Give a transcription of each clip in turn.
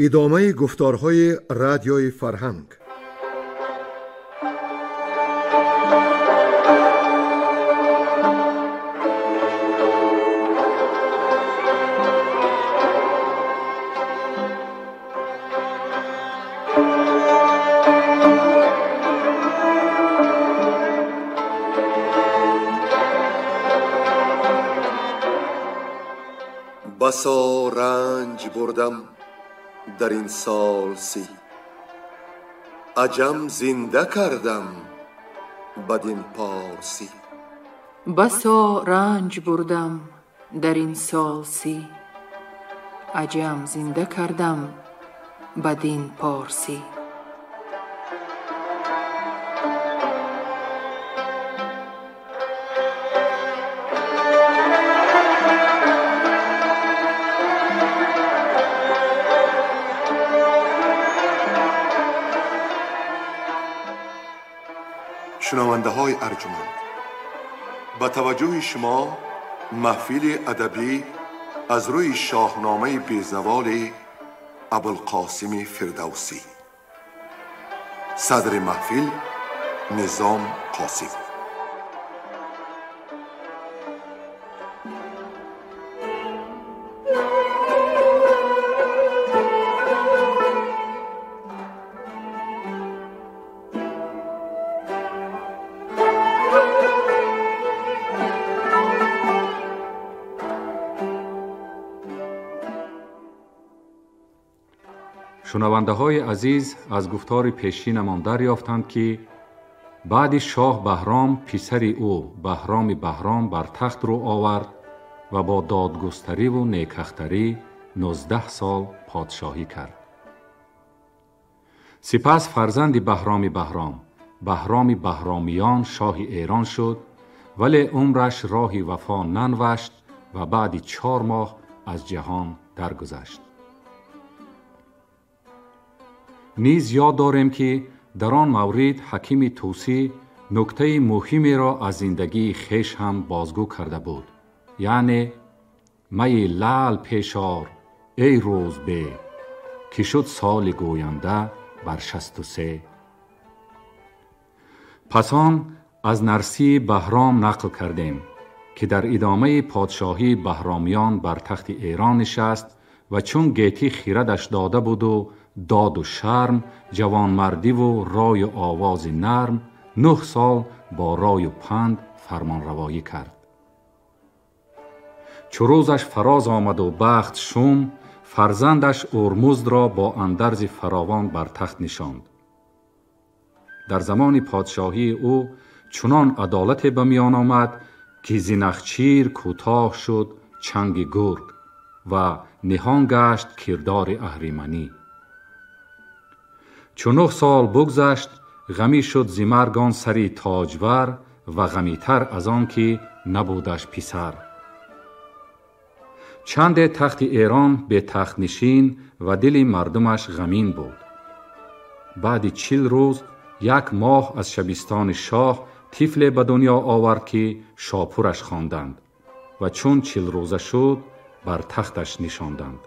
ادامه گفتارهای رادیوی فرهنگ. بسا رنج بردم در این سال سی، عجم زنده کردم بدین پارسی. بسا رنج بردم در این سال سی، عجم زنده کردم بدین پارسی. شنونده های ارجمند، با توجه شما محفل ادبی از روی شاهنامه بیزوال ابوالقاسم فردوسی. صدر محفل نظام قاسم. شنونده های عزیز، از گفتار پیشینمان دریافتند که بعد شاه بهرام پسر او بهرام بهرام بر تخت رو آورد و با دادگستری و نیکختری 19 سال پادشاهی کرد. سپس فرزند بهرام بهرام بهرامیان شاه ایران شد، ولی عمرش راهی وفا ننوشت و بعد 4 ماه از جهان درگذشت. نیز یاد داریم که در آن مورد حکیم طوسی نکته مهمی را از زندگی خویش هم بازگو کرده بود، یعنی می لعل پیشار ای روز به، که شد سال گوینده بر 63. پس آن از نرسی بهرام نقل کردیم که در ادامه پادشاهی بهرامیان بر تخت ایران نشست و چون گیتی خیردش داده بود و داد و شرم، جوانمردی و رای و آواز نرم، 9 سال با رای و پند فرمان روایی کرد. چو روزش فراز آمد و بخت شوم، فرزندش ارمزد را با اندرز فراوان بر تخت نشاند. در زمان پادشاهی او چنان عدالت به میان آمد که زنخچیر کوتاه شد چنگ گرگ و نهان گشت کردار اهریمنی. چو 9 سال بگذشت، غمی شد ز مرگ آن سری تاجور و غمی تر از آن که نبودش پسر. چند تخت ایران به تخت نشین و دل مردمش غمین بود. بعد 40 روز 1 ماه از شبستان شاه طفل به دنیا آورد که شاپورش خواندند و چون 40 روزه شد بر تختش نشاندند.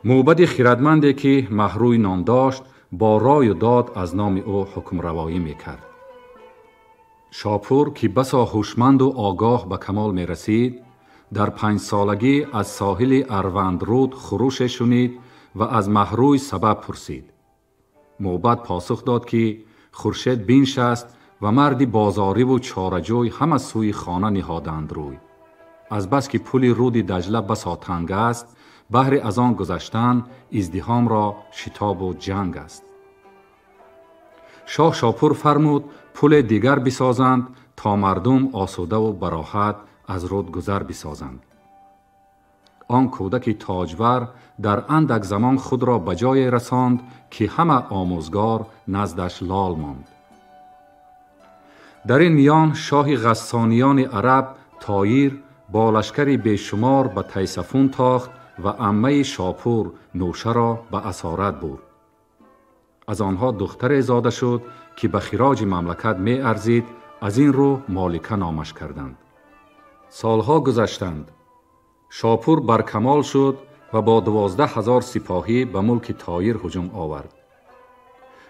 موبد خردمندی که مهروی نام داشت با رای و داد از نام او حکم روایی میکرد. شاپور که بسا هوشمند و آگاه به کمال می رسید، در 5 سالگی از ساحل اروندرود خروش شنید و از مهروی سبب پرسید. موبد پاسخ داد که خورشید بنشست و مردی بازاری و چاره‌جوی هم از سوی خانه نهادند روی. از بس که پل رود دجله بسا تنگ است، بهر از آن گذشتن ازدحام را شتاب و جنگ است. شاه شاپور فرمود پل دیگر بسازند تا مردم آسوده و براحت از رود گذر بسازند. آن کودک تاجور در اندک زمان خود را به جای رساند که همه آموزگار نزدش لال ماند. در این میان شاه غسانیان عرب طایر با لشکری بیشمار به تیسفون تاخت و عمه شاپور نوشه را به اسارت برد. از آنها دختر زاده شد که به خراج مملکت می ارزید، از این رو مالکه نامش کردند. سالها گذشتند. شاپور بر کمال شد و با 12,000 سپاهی به ملک طایر هجوم آورد.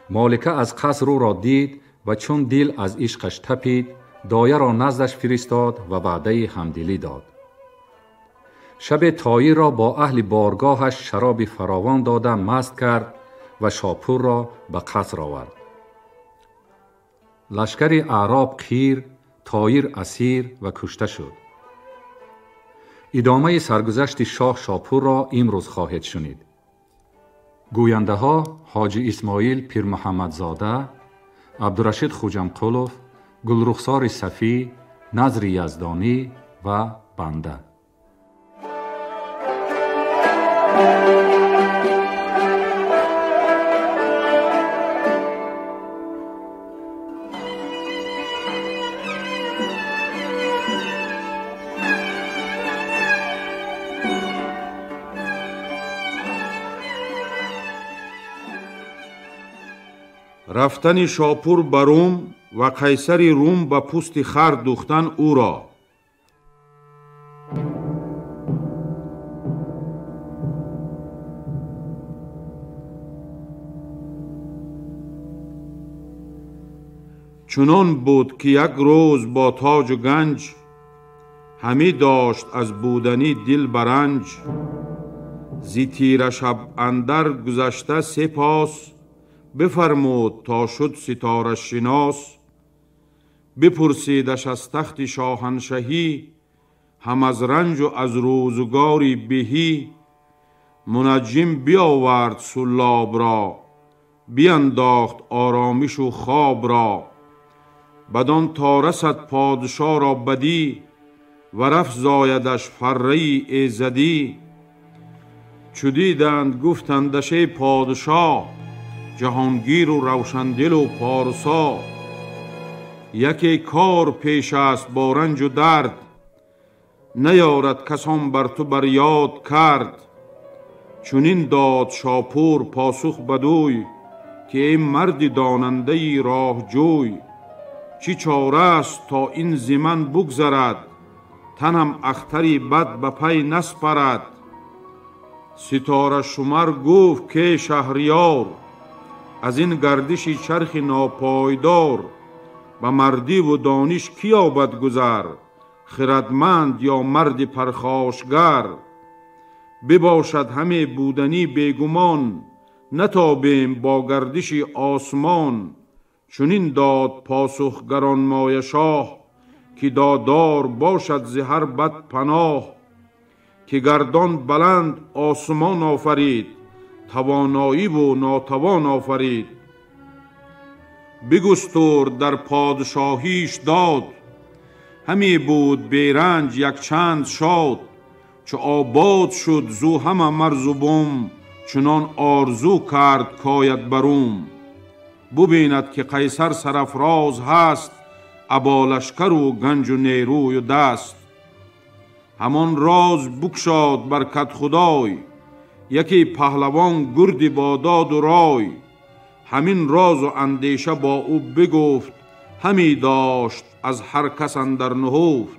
مالکه از قصر او را دید و چون دل از عشقش تپید، دایه را نزدش فرستاد و وعده همدلی داد. شب طایر را با اهل بارگاهش شراب فراوان داده مست کرد و شاپور را به قصر آورد. لشکر اعراب خیر، طایر اسیر و کشته شد. ادامه سرگذشت شاه شاپور را امروز خواهید شنید. گوینده ها حاجی اسماعیل پیر محمد زاده، عبدالرشید خوجمقلوف، گلرخسار صفی، نظر یزدانی و بنده. رفتن شاپور به روم و قیصر روم به پوست خر دوختن او را. چنان بود که یک روز با تاج و گنج، همی داشت از بودنی دل برنج. زی تیره شب اندر گذشته سپاس، بفرمود تا شد ستاره شناس. بپرسیدش از تخت شاهنشهی، هم از رنج و از روزگاری بهی. منجم بیاورد سلاب را، بینداخت آرامش و خواب را. بدان تا رسد پادشاه را بدی، و رفت زایدش فره ایزدی. چو دیدند گفتندش ای پادشاه، جهانگیر و روشندل و پارسا. یکی کار پیش است با رنج و درد، نیارد کسان بر تو بر یاد کرد. چنین داد شاپور پاسخ بدوی، که ای مرد داننده راه جوی. چی چاره است تا این زمن بگذرد، تنم اختری بد به پی نسپرد. ستاره شمر گفت که شهریار، از این گردش چرخ ناپایدار. به مردی و دانش کی یابد گذر، خردمند یا مرد پرخاشگر. بباشد همه بودنی بیگمان، نتابیم با گردش آسمان. چنین داد پاسخ گرانمایه شاه، که دادار باشد ز هر بد پناه. که گردان بلند آسمان آفرید، توانایی و ناتوان آفرید. بگستر در پادشاهیش داد، همی بود بیرنج یک چند شاد. چو آباد شد زو همه مرز و بوم، چنان آرزو کرد کاید بروم. ببیند که قیصر سرافراز هست، ابا لشکر و گنج و نیروی و دست. همان راز بگشاد بر کدخدای، یکی پهلوان گردی با داد و رای. همین راز و اندیشه با او بگفت، همی داشت از هر کس اندر نهفت.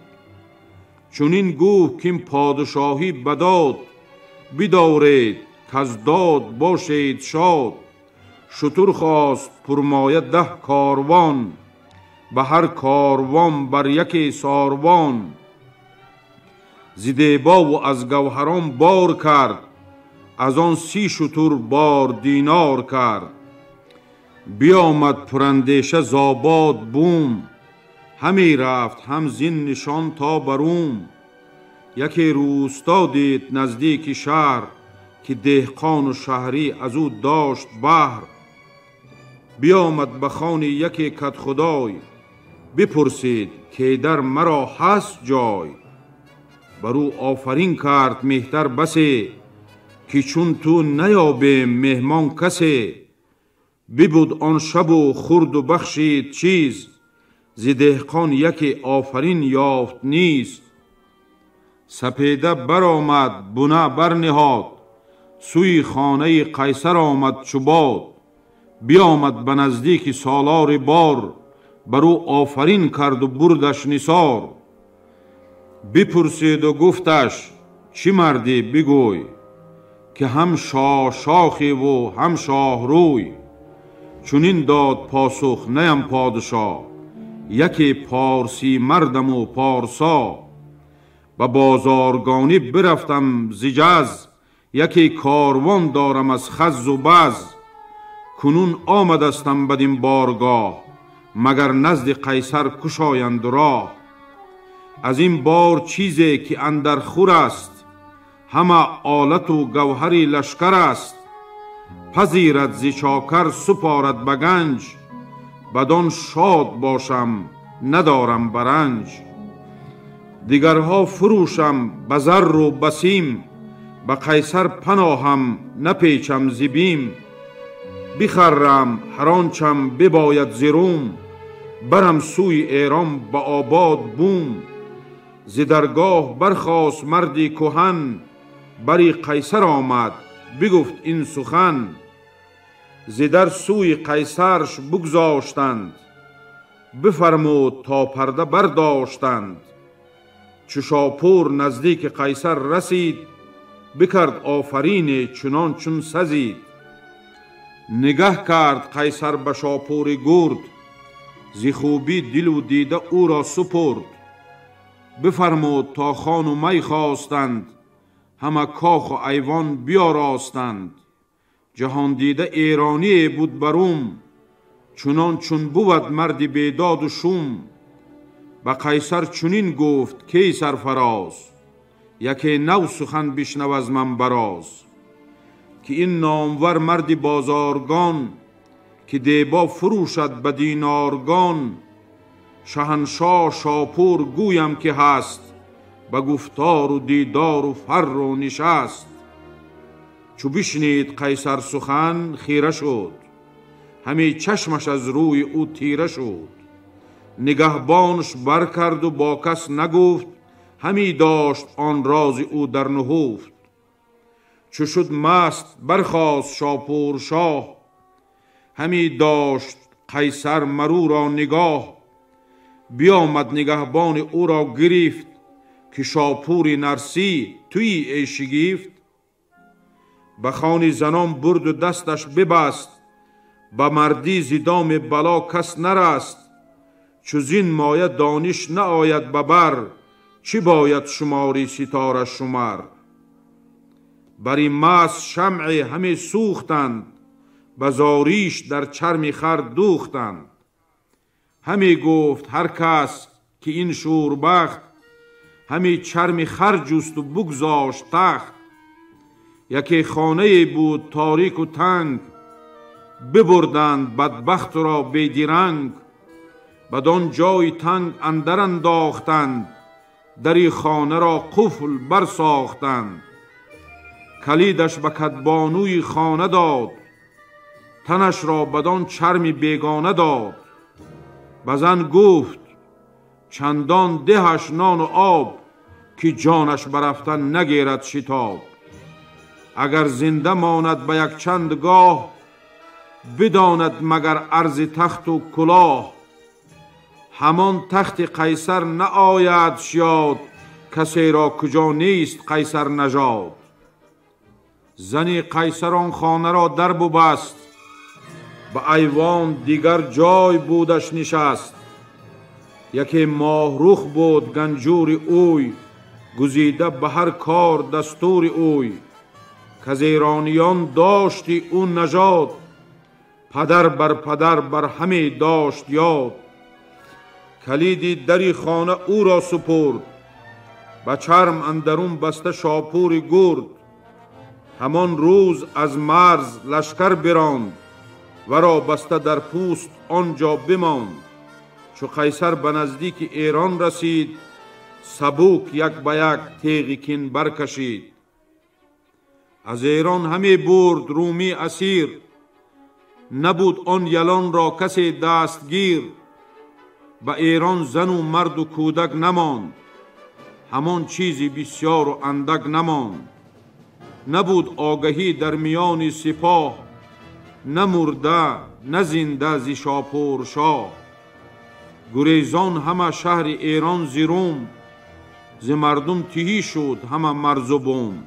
چنین گفت که این پادشاهی بداد، بدارید کز داد باشید شاد. شتر خواست پرمایه 10 کاروان، به هر کاروان بر یکی ساروان. ز دیبا و از گوهران بار کرد، از آن 30 شتر بار دینار کرد. بیامد پراندیشه زاباد بوم، همی رفت هم زین نشان تا بروم. یکی روستا دید نزدیک شهر، که دهقان و شهری از او داشت بهر. بیامد به خانه یکی کدخدای، بپرسید که در مرا هست جای. بر او آفرین کرد مهتر بسی، که چون تو نیابیم مهمان کسی. ببود آن شب و خورد و بخشید چیز، ز دهقان یکی آفرین یافت نیست. سپیده برآمد بنه برنهاد، سوی خانه قیصر آمد چو باد. بیامد به نزدیک سالار بار، بر او آفرین کرد و بردش نثار. بپرسید و گفتش چی مردی بگوی، که هم شاه شاخی و هم شاه روی. چونین داد پاسخ نیم پادشاه، یکی پارسی مردم و پارسا. به بازارگانی برفتم ز جز، یکی کاروان دارم از خز و بز. کنون آمدستم بدین بارگاه، مگر نزد قیصر کشایند راه. از این بار چیزی که اندر خور است، همه آلت و گوهری لشکر است. پذیرد ز چاکر سپارد به گنج، بدان شاد باشم ندارم برنج. دیگرها فروشم به زر و بسیم، به قیصر پناهم نپیچم ز بیم. بخرم هر آنچم بباید ز روم، برم سوی ایران به آباد بوم. ز درگاه برخاست مردی کهن، بری قیصر آمد بگفت این سخن. ز در سوی قیصرش بگذاشتند، بفرمود تا پرده برداشتند. چو شاپور نزدیک قیصر رسید، بکرد آفرین چنان چون سزید. نگه کرد قیصر به شاپور گرد، ز خوبی دل و دیده او را سپرد. بفرمود تا خوان و می خواستند، همه کاخ و ایوان بیاراستند. جهان دیده ایرانی بود بروم، چنان چون بود مردی بیداد و شوم. به قیصر چنین گفت کی سرفراز، یکی نو سخن بشنو از من براز. که این نامور مردی بازارگان، که دیبا فروشد به دینارگان. شهنشاه شاپور گویم که هست، به گفتار و دیدار و فر و نشست. چو بشنید قیصر سخن خیره شد، همی چشمش از روی او تیره شد. نگهبانش بر کرد و با کس نگفت، همی داشت آن راز او در نهفت. چو شد مست برخاست شاپور شاه، همی داشت قیصر مرو را نگاه. بیامد نگهبان او را گرفت، که شاپور نرسی توی ای شگفت. به خوان زنان برد و دستش ببست، به مردی ز دام بلا کس نرست. چو زین مایه دانش نآید به بر، چی باید شماری ستاره شمر. بری مست شمع همه سوختند، به زاریش در چرم خر دوختند. همی گفت هر کس که این شوربخت، همی چرم خر جست و بگذاشت تخت. یکی خانه بود تاریک و تنگ، ببردند بدبخت را بیدرنگ. بدان جای تنگ اندر انداختند، دری خانه را قفل برساختند. کلیدش به کدبانوی خانه داد، تنش را بدان چرم بیگانه داد. بزن گفت چندان دهش نان و آب، که جانش برفتن نگیرد شتاب. اگر زنده ماند به یک چند گاه، بداند مگر عرض تخت و کلاه. همان تخت قیصر نآید شاد، کسی را کجا نیست قیصر نژاد. زنی قیصر آن خانه را در ببست، به ایوان دیگر جای بودش نشست. یکی ماه رخ بود گنجور اوی، گزیده به هر کار دستور اوی. که از ایرانیان داشتی او نژاد، پدر بر پدر بر همه داشت یاد. کلیدی دری خانه او را سپرد، به چرم اندرون بسته شاپور گرد. همان روز از مرز لشکر براند، ورا بسته در پوست آنجا بماند. چو قیصر به نزدیک ایران رسید، سبوک یک به یک تیغ کین برکشید. از ایران همی برد رومی اسیر، نبود آن یلان را کسی دستگیر. به ایران زن و مرد و کودک نماند، همان چیزی بسیار و اندک نماند. نبود آگهی در میان سپاه، نه مرده نه زنده ز شاپور شاه. گریزان همه شهر ایران ز روم، ز مردم تهی شد همه مرز و بوم.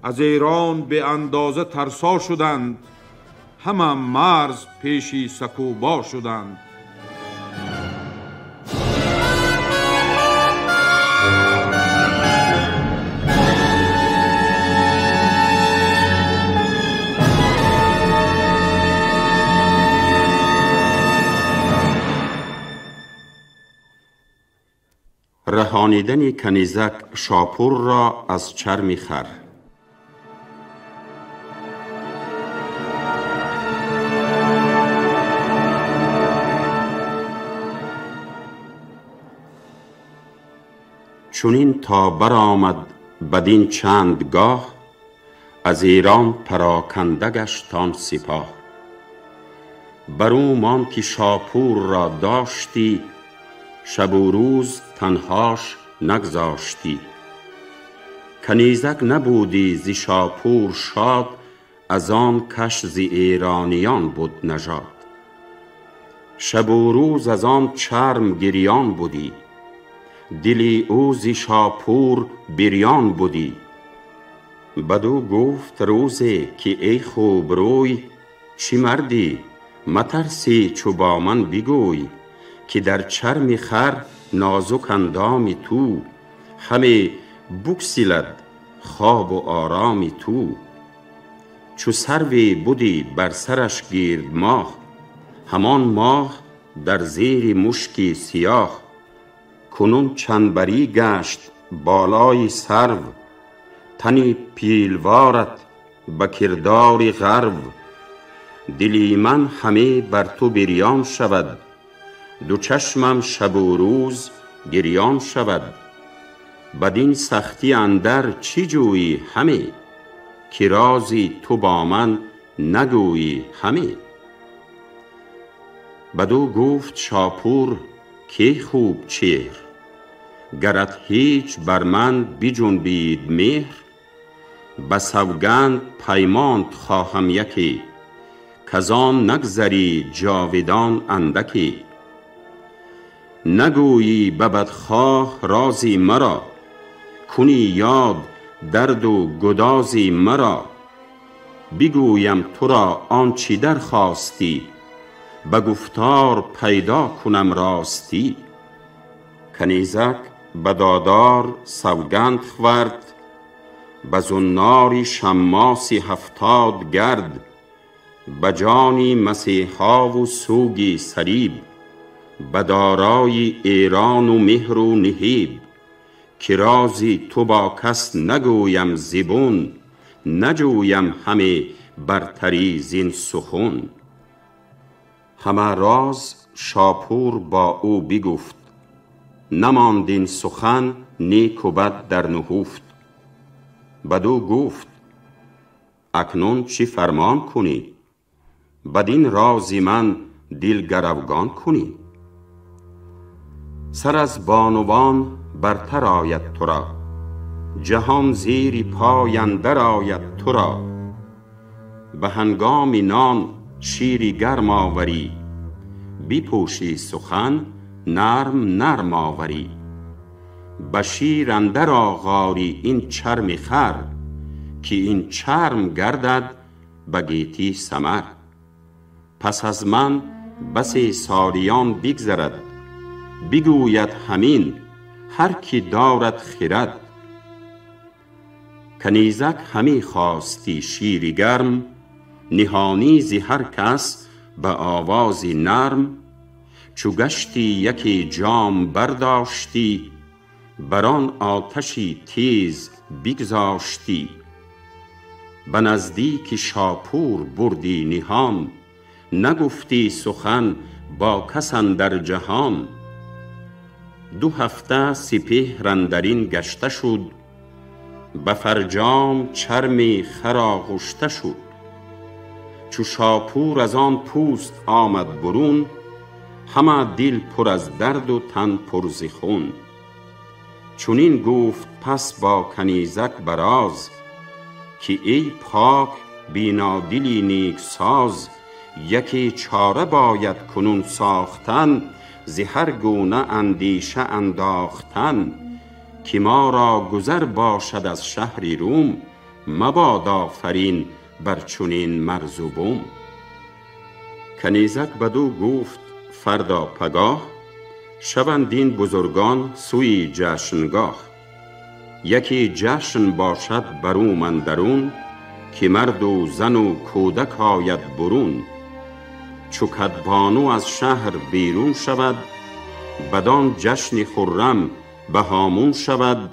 از ایران به اندازه ترسا شدند، همه مرز پیشی سکوبا شدند. رهانیدن کنیزک شاپور را از چرم خر. چونین تا برآمد بدین چند گاه، از ایران پراکنده گشت آن سپاه. برو مان که شاپور را داشتی، شب و روز تنهاش نگذاشتی. کنیزک نبودی ز شاپور شاد، از آن کش ز ایرانیان بود نژاد. شب و روز از آن چرم گریان بودی، دلی او ز شاپور بریان بودی. بدو گفت روزی که ای خوب روی، چی مردی مترسی چو با من بگوی. که در چرم خر نازک اندام تو، همه بگسلد خواب و آرام تو. چو سروی بودی بر سرش گرد ماه، همان ماه در زیر مشکی سیاه. کنون چنبری گشت بالای سرو، تنی پیلوارت به کردار غرو. دلی من همه بر تو بریان شود، دو چشمم شب و روز گریان شود. بدین سختی اندر چی جویی همه، که رازی تو با من نگویی همه. بدو گفت شاپور که خوب چهر، گرت هیچ بر من بجنبید مهر. به سوگند پیمانت خواهم یکی، کزان نگذری جاودان اندکی. نگویی به بدخواه رازی مرا، کنی یاد درد و گدازی مرا. بگویم تو را آنچی درخواستی، به گفتار پیدا کنم راستی. کنیزک به دادار سوگند خورد، به زناری شماسی 70 گرد. به جانی مسیحا و سوگی صلیب، به دارای ایران و مهر و نهیب. که رازی تو با کس نگویم زبون، نجویم همه برتری زین سخن. همه راز شاپور با او بگفت، نماند این سخن نیک و بد در نهفت. بدو گفت اکنون چی فرمان کنی، بدین رازی من دل گروگان کنی. سر از بانوان برتر آید تو را، جهان زیر پای اندر آید تو را. به هنگام نان شیری گرم آوری، بپوشی سخن نرم نرم آوری. به شیر اندر آغاری این چرم خر، که این چرم گردد به گیتی ثمر. پس از من بسی سالیان بگذرد، بگوید همین هر کی دارد خرد. کنیزک همی خواستی شیری گرم، نهانی ز هر کس به آوازی نرم. چو گشتی یکی جام برداشتی، بران آتشی تیز بگذاشتی. به نزدیک شاپور بردی نهان، نگفتی سخن با کس اندر جهان. 2 هفته سپهر اندرین گشته شد، به فرجام چرم خر آغشته شد. چو شاپور از آن پوست آمد برون، همه دل پر از درد و تن پر ز خون. چونین گفت پس با کنیزک براز، که ای پاک بینادلی نیک ساز. یکی چاره باید کنون ساختن، ز هر گونه اندیشه انداختن. که ما را گذر باشد از شهری روم، مباد آفرین بر چنین مرز و بوم. کنیزک بدو گفت فردا پگاه، شوند این بزرگان سوی جشنگاه. یکی جشن باشد برو من درون، که مرد و زن و کودک آید برون. چو کدبانو از شهر بیرون شود، بدان جشن خرم بهامون شود.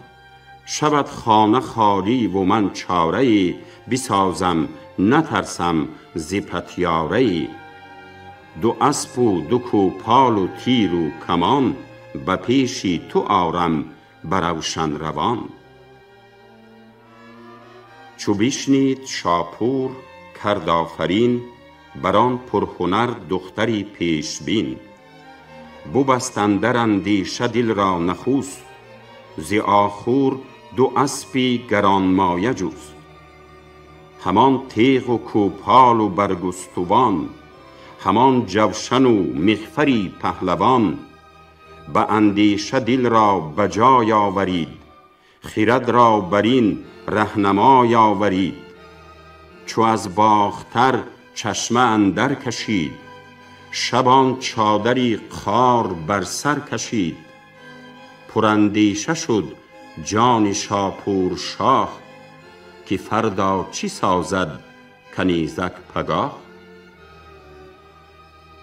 شود خانه خالی و من چاره‌ای، بسازم نترسم ز پتیاره‌ای. دو اسپ و دو کوپال و تیر و کمان، به پیشی تو آرم بروشن روان. چو بشنید شاپور کرد آفرین، بران پرهنر دختری پیش بین. ببست اندر اندیشه دل را نخست، ز آخور دو اسپی گرانمایه جست. همان تیغ و کوپال و برگستوان، همان جوشن و مغفری پهلوان. به اندیشه دل را به جای آورید، خرد را برین رهنمای آورید. چو از باختر چشمه اندر کشید، شبان چادری خار بر سر کشید. پراندیشه شد جان شاپور شاه، که فردا چی سازد کنیزک پگاه.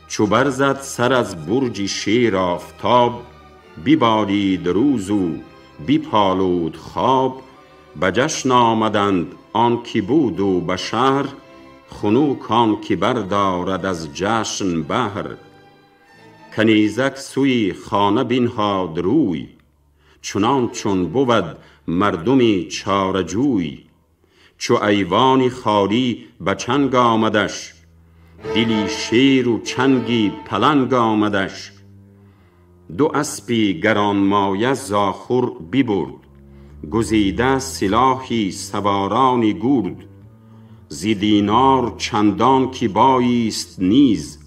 چو برزد سر از برج شیر آفتاب، ببارید روز و بپالود خواب. به جشن آمدند آن که بود و به شهر، خنوک آن که بردارد از جشن بهر. کنیزک سوی خانه بنهاد روی، چنان چون بود مردمی چاره جوی. چو ایوانی خالی به چنگ آمدش، دلی شیر و چنگی پلنگ آمدش. دو اسپی گرانمایه زاخور ببرد، گزیده سلاحی سوارانی گرد. ز دینار چندان که بایست نیز،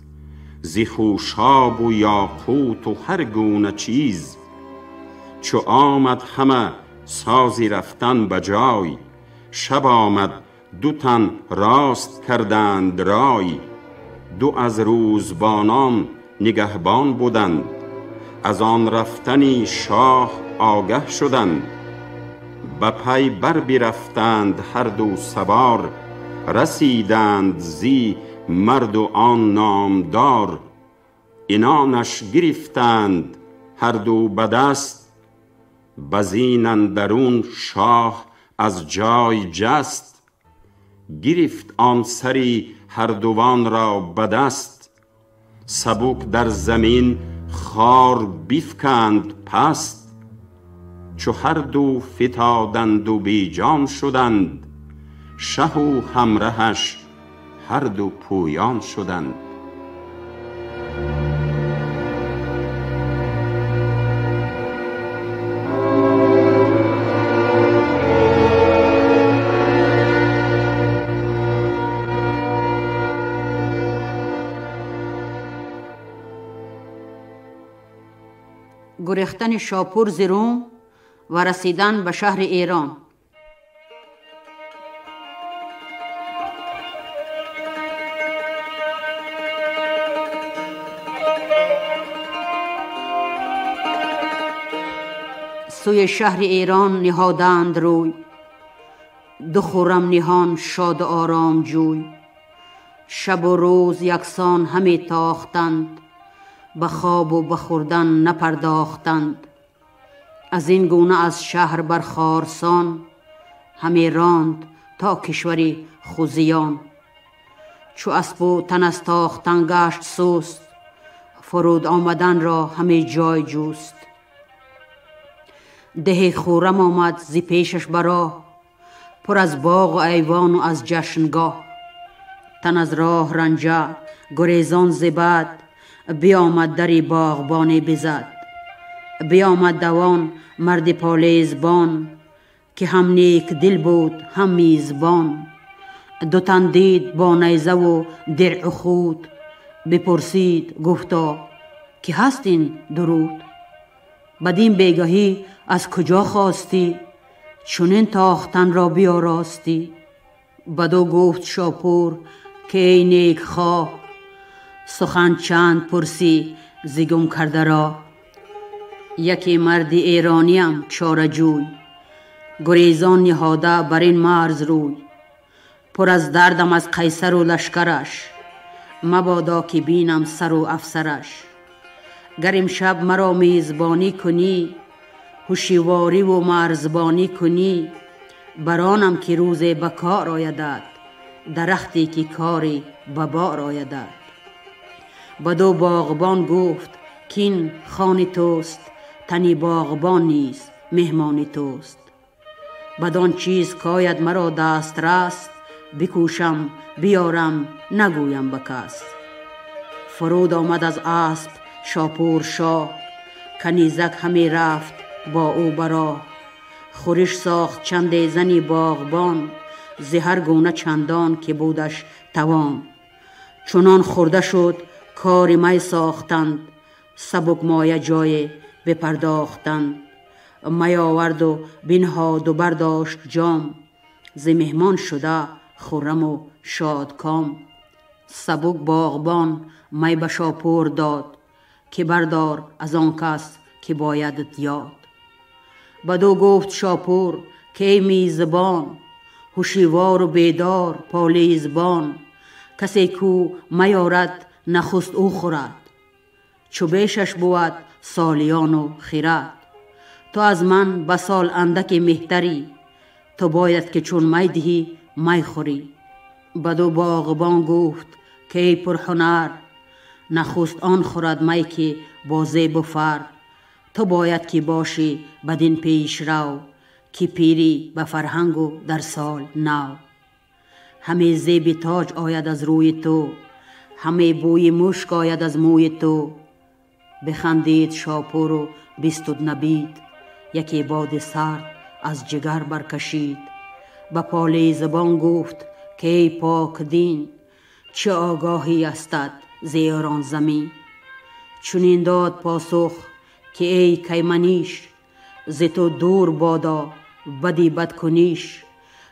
ز خوشاب و یاقوت و هر گونه چیز. چو آمد همه سازی رفتن به جای، شب آمد دو تن راست کردند رای. دو از روزبانان نگهبان بودند، از آن رفتنی شاه آگه شدند. به پی بر برفتند هر دو سوار، رسیدند زی مرد و آن نامدار. اینانش گرفتند هر دو به دست، به زین اندرون شاه از جای جست. گرفت آن سری هر دوان را به دست، سبک در زمین خار بیفکند پست. چو هر دو فتادند و بی جان شدند، شه و همرهش هر دو پویان شدند. گریختن شاپور ز روم و رسیدن به شهر ایران. سوی شهر ایران نهادند روی، دو خرم نهان شاد و آرام جوی. شب و روز یکسان همی تاختند، به خواب و به خوردن نپرداختند. از این گونه از شهر بر خارسان، همی راند تا کشوری خوزیان. چو اسب و تن از تاختن گشت سست، فرود آمدن را همی جای جوست. ده خورم آمد زی پیشش براه، پر از باغ و ایوان و از جشنگاه. تن از راه رنجه گریزان ز بد، بیامد دری باغبانی بزد. بیامد دوان مرد پالیزبان، که هم نیک دل بود هم میزبان. دو تن دید با نیزه و درع و خود، بپرسید گفتا که هست این درود. بدین بیگهی از کجا خواستی، چنین تاختن را بیاراستی. بدو گفت شاپور که ای نیک خواه، سخن چند پرسی زگم کرده را. یکی مردی ایرانیم چاره جوی، گریزان نهاده بر این مرز روی. پر از دردم از قیصر و لشکرش، مبادا که بینم سر و افسرش. گر امشب مرا میزبانی کنی، هوشیواری و مرزبانی کنی. برانم که روز بکار آیدد، درختی که کاری ببار آیدد. بدو باغبان گفت کین خان توست، تنی باغبان نیز مهمان توست. بدان چیز کاید مرا دست رست، بکوشم بیارم نگویم بکس. فرود آمد از اسب شاپور شاه، کنیزک همی رفت با او براه. خورش ساخت چند زنی باغبان، زهر گونه چندان که بودش توان. چنان خورده شد کار می ساختند، سبک مایه جای بپرداختند. می آورد و بنهاد و برداشت جام، ز مهمان شده خرم و شادکام. سبک باغبان می به شاپور داد، که بردار از آن کس که بایدت یاد. بدو گفت شاپور که ای میزبان، هوشیوار و بیدار پالیزبان. کسی کو میارد نخست او خورد، چو بیشش بود سالیان و خیرد. تو از من بسال اندک مهتری، تو باید که چون می دهی می خوری. بدو باغبان گفت که ای پرهنر، نخست آن خورد می که با زیب و فر. تو باید که باشی بدین پیش رو، که پیری به فرهنگ و در سال نو. همه زیب تاج آید از روی تو، همه بوی مشک آید از موی تو. بخندید شاپور و بیستود نبید، یکی باد سرد از جگر برکشید. به پالیزبان گفت که ای پاک دین، چه آگاهی استد ز ایران زمین. چنین داد پاسخ که ای کیمنیش، ز تو دور بادا بدی بد کنیش.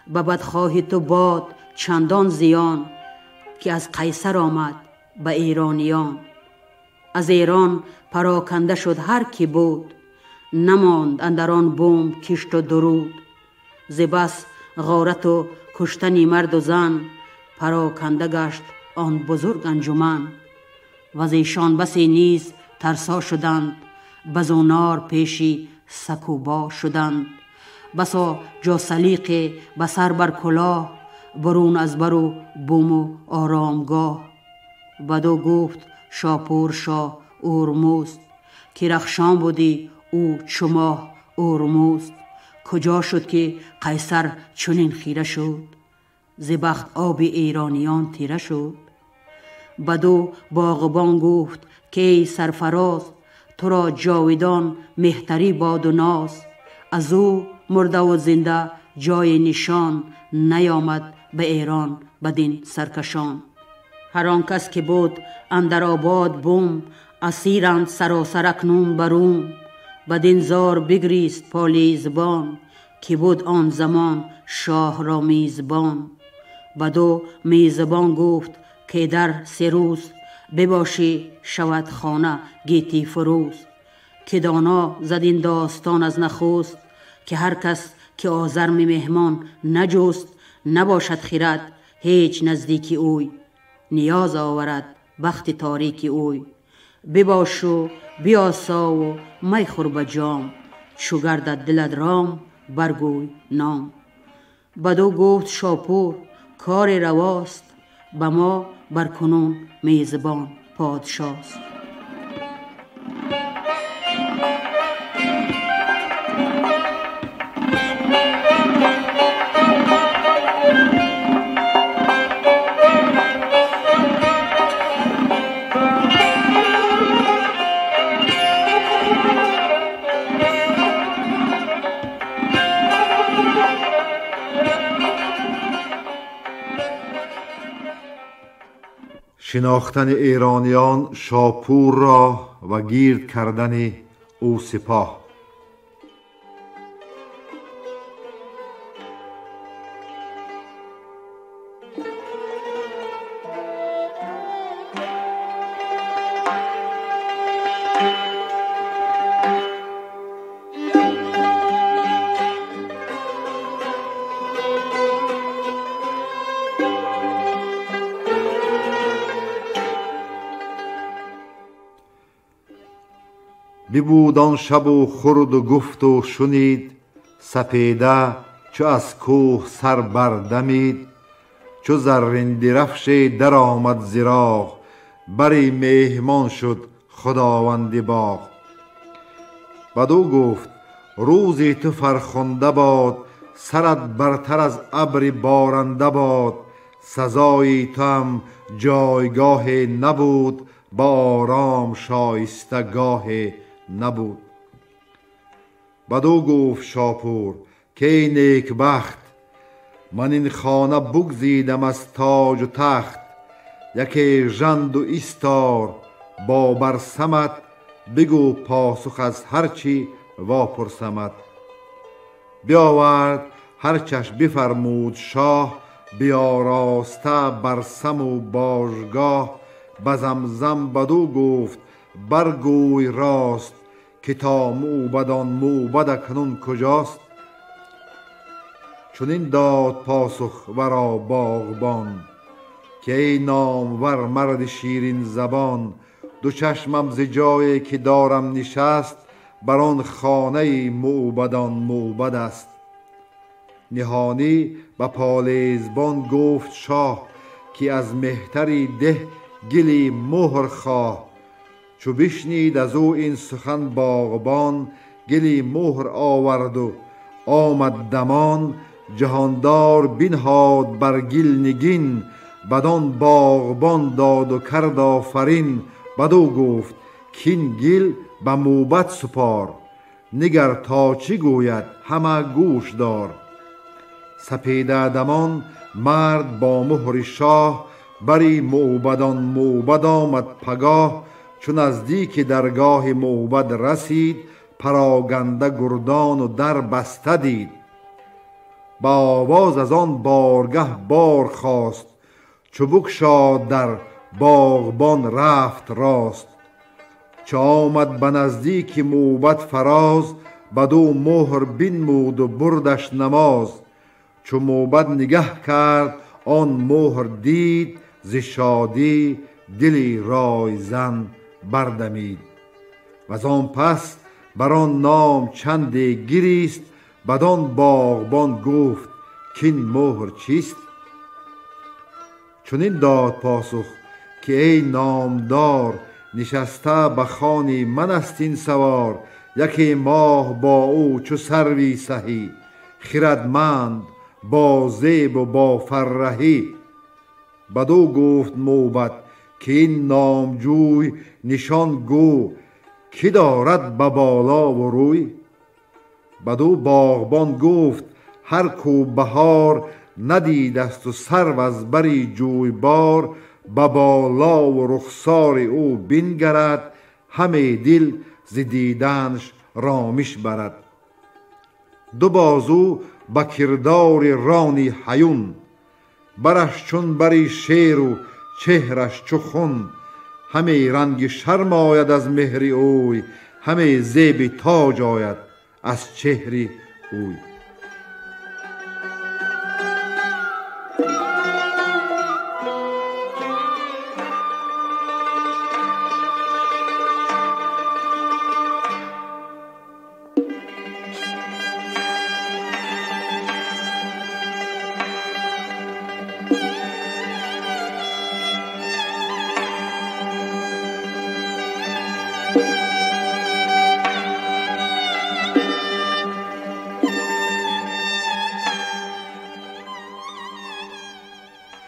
به بدخواهی تو باد چندان زیان، که از قیصر آمد به ایرانیان. از ایران پراکنده شد هر کی بود، نماند اندر آن بوم کشت و درود. ز بس غارت و کشتنی مرد و زن، پراکنده گشت آن بزرگ انجمن. و از ایشان بسی نیز ترسا شدند، بزونار پیشی سکوبا شدند. بسا جا سلیق بسر بر کلاه، برون از برو بوم و آرامگاه. بدو گفت شاپور شاه اورموز، که رخشان بودی او چو ماه اورموز. کجا شد که قیصر چنین خیره شد، ز بخت آب ایرانیان تیره شد. بدو باغبان گفت که ای سرفراز، تو را جاودان مهتری باد و ناز. از او مرده و زنده جای نشان، نیامد به ایران بدین سرکشان. هر آن کس که بود اندر آباد بوم، اسیرند سراسر اکنون بروم. بدین زار بگریست پالیزبان، که بود آن زمان شاه را میزبان. بدو میزبان گفت که در 3 روز، بباشی شود خانه گیتی فروز. که دانا زدین داستان از نخست، که هر کس که آزرم مهمان نجست. نباشد خیرد هیچ نزدیکی اوی، نیاز آورد بخت تاریکی اوی. بباشو بیاسا و می خور به جام، چو گردد دلت رام برگوی نام. بدو گفت شاپور کار رواست، به ما برکنون میزبان پادشاست. شناختن ایرانیان شاپور را و گیرد کردن او سپاه. ببود آن شب و خورد و گفت و شنید، سپیده چو از کوه سر بردمید. چو زرین درفش در آمد ز راه، بری مهمان شد خداوند باغ. بدو گفت روزی تو فرخنده باد، سرت برتر از ابر بارنده باد. سزای تو هم جایگاه نبود، با آرام شایسته گاه نبود. بدو گفت شاپور که ای نیک بخت، من این خانه بگزیدم از تاج و تخت. یکی ژند و ایستار با برسمت، بگو پاسخ از هرچی واپرسمت. بیاورد هرچش بفرمود شاه، بیاراسته برسم و باشگاه. بزمزم بدو گفت برگوی راست، که تا موبدان موبد اکنون کجاست. چون این داد پاسخ ورا باغبان، که ای نامور مرد شیرین زبان. دو چشمم ز جایی که دارم نشست، بر آن خانه موبدان موبد است. نهانی به پالیزبان گفت شاه، که از مهتری ده گلی مهر خواه. چو بشنید از او این سخن باغبان، گلی مهر آورد و آمد دمان. جهاندار بنهاد بر گل نگین، بدان باغبان داد و کرد آفرین. بدو گفت کین گل به موبد سپار، نگر تا چی گوید همه گوش دار. سپیده دمان مرد با مهر شاه، بری موبدان موبد آمد پگاه. چون نزدیک درگاه موبد رسید، پراگنده گردان و در بسته دید. با آواز از آن بارگه بار خواست، چو بگشاد در باغبان رفت راست. چو آمد به نزدیک موبد فراز، بدو مهر بنمود و بردش نماز. چو موبد نگه کرد آن مهر دید، ز شادی دلی رایزن بردمید. و آن پس بر آن نام چندی گریست، بدان باغبان گفت کین مهر چیست. چون این داد پاسخ که ای نامدار، نشسته به خوانی من است این سوار. یکی ماه با او چو سروی سهی، خردمند با زیب و با فرهی. بدو گفت موبد که این نامجوی، نشان گو کی دارد به بالا و روی. بدو باغبان گفت هر کو بهار، ندیدست و سرو از بری جویبار. به بالا و رخسار او بنگرد، همه دل ز دیدنش رامش برد. دو بازو به کردار رانی هیون، برش چون بری شیر و چهرش چو خون. همه رنگ شرم آید از مهر اوی، همه زیب تاج آید از چهر اوی.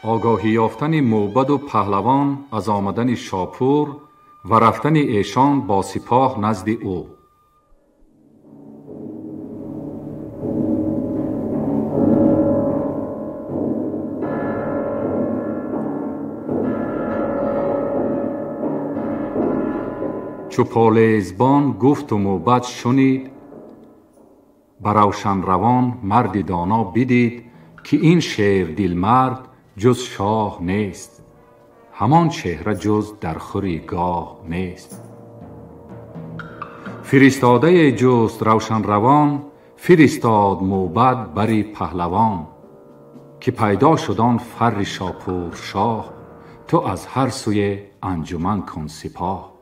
آگاهی یافتن موبد و پهلوان از آمدن شاپور و رفتن ایشان با سپاه نزد او. چو پالیزبان گفت و موبد شنید، بر روشن روان مرد دانا بدید. که این شیر دل مرد جز شاه نیست، همان چهره جز در خوری گاه نیست. فرستاده جست روشن روان، فرستاد موبد بری پهلوان. که پیدا شدان فر شاپور شاه، تو از هر سوی انجمن کن سپاه.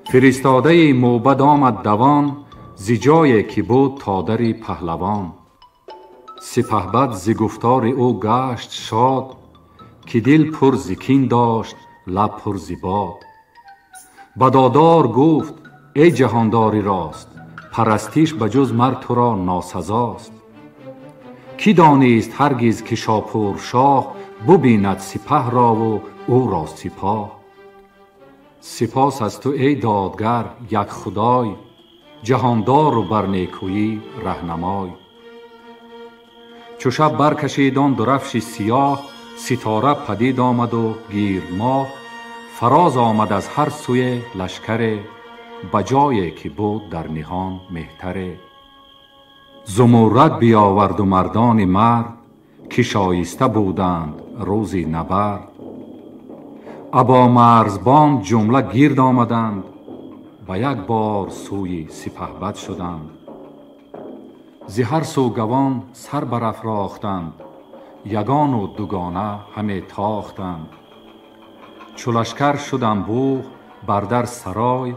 فرستاده موبد آمد دوان، ز جایی که بود تادر پهلوان. سپهبد ز گفتار او گشت شاد، که دل پر ز کین داشت لب پر ز باد. بدادار گفت ای جهانداری راست، پرستیش بجز مر تو را ناسزاست. کی دانست هرگز که شاپور شاه، ببیند سپه را و او را سپاه. سپاس از تو ای دادگر یک خدای، جهاندار و بر نیکویی رهنمای. چو شب برکشید آن درفش سیاه، ستاره پدید آمد و گیرد ماه. فراز آمد از هر سوی لشکر، بجایی که بود در نهان مهتره. زمرد بیاورد و مردان مرد، که شایسته بودند روزی نبرد. ابا مرزبان جمله گیرد آمدند، و یک بار سوی سپهبد شدند. ز هر سو گوان سر برافراختند، یگان و دوگانه همه تاختند. چو لشکر شد انبوه بر در سرای،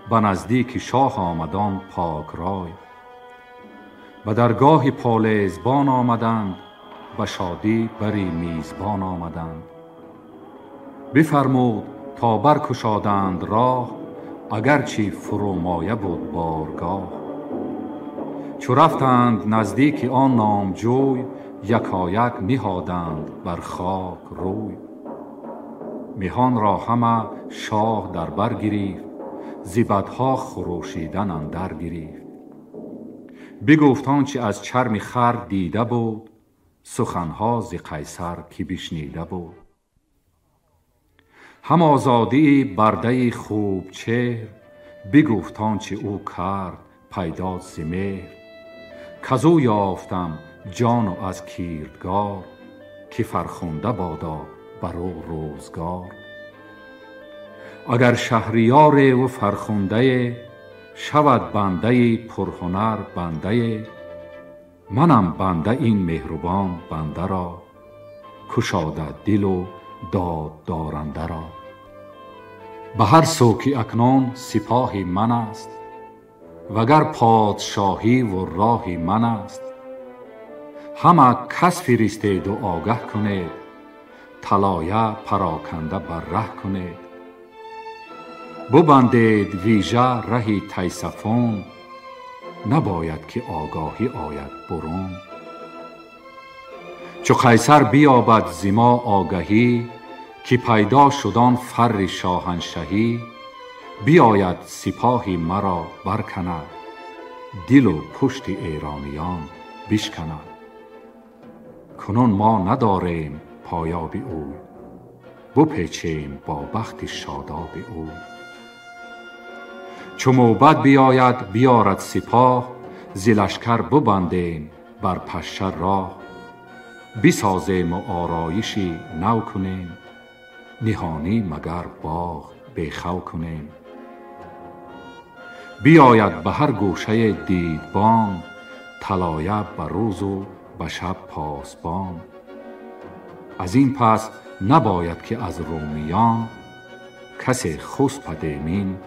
به نزدیک شاه آمدان پاک رای. به درگاه پالیزبان آمدند، به شادی بری میزبان آمدند. بفرمود تا برکشادند راه، اگرچه فرومایه بود بارگاه. چو رفتند نزدیک آن نامجوی، یکایک نهادند بر خاک روی. مهان را همه شاه در بر گرفت، ز بدها خروشیدن اندر گرفت. بگفت آنچه از چرم خر دیده بود، سخنها ز قیصر که بشنیده بود. هم آزادی برده خوب چهر، بگفت آنچه او کرد پیدا ز مهر. کزو یافتم جان و از کیردگار، که فرخنده بادا بر او روزگار. اگر شهریار و فرخنده، شود بنده پرهنر بنده. منم بنده این مهربان بنده را، کشاده دل و داد دارنده را. به هر سو که اکنون سپاه من است، وگر پادشاهی و راه من است. همه کس فرستید و آگه کنید، طلایه پراکنده بر ره کنید. ببندید ویژه رهی تیسفون، نباید که آگاهی آید برون. چو قیصر بیابد ز ما آگهی، که پیدا شدان فر شاهنشهی. بیاید سپاهی مرا برکند، دل و پشت ایرانیان بشکند. کنون ما نداریم پایاب او، بپیچیم با بخت شاداب او. چو موبد بیاید بیارد سپاه، ز لشکر ببندیم بر پشه راه. بسازیم و آرایشی نو کنیم، نهانی مگر باغ بیخو کنیم. بیاید به هر گوشه دیدبان، طلایه به روز و به شب پاسبان. از این پس نباید که از رومیان، کسی خسب دیمین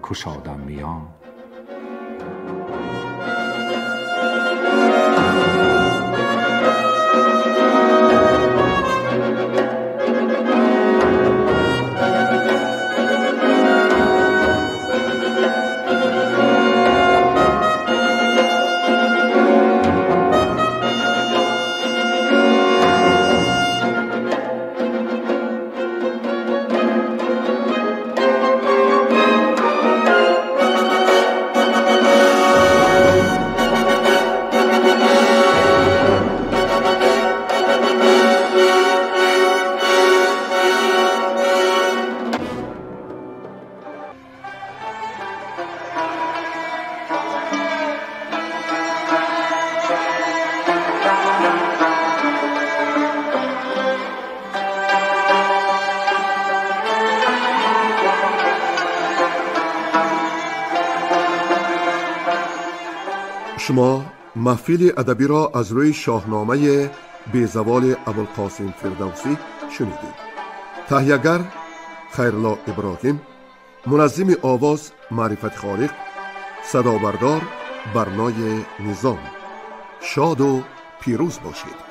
کشادن میان. شما محفل ادبی را از روی شاهنامه بیزوال ابوالقاسم فردوسی شنیدید. تهیه‌گر خیرالله ابراهیم، منظم آواز معرفت خالق، صدا بردار برنای نظام. شاد و پیروز باشید.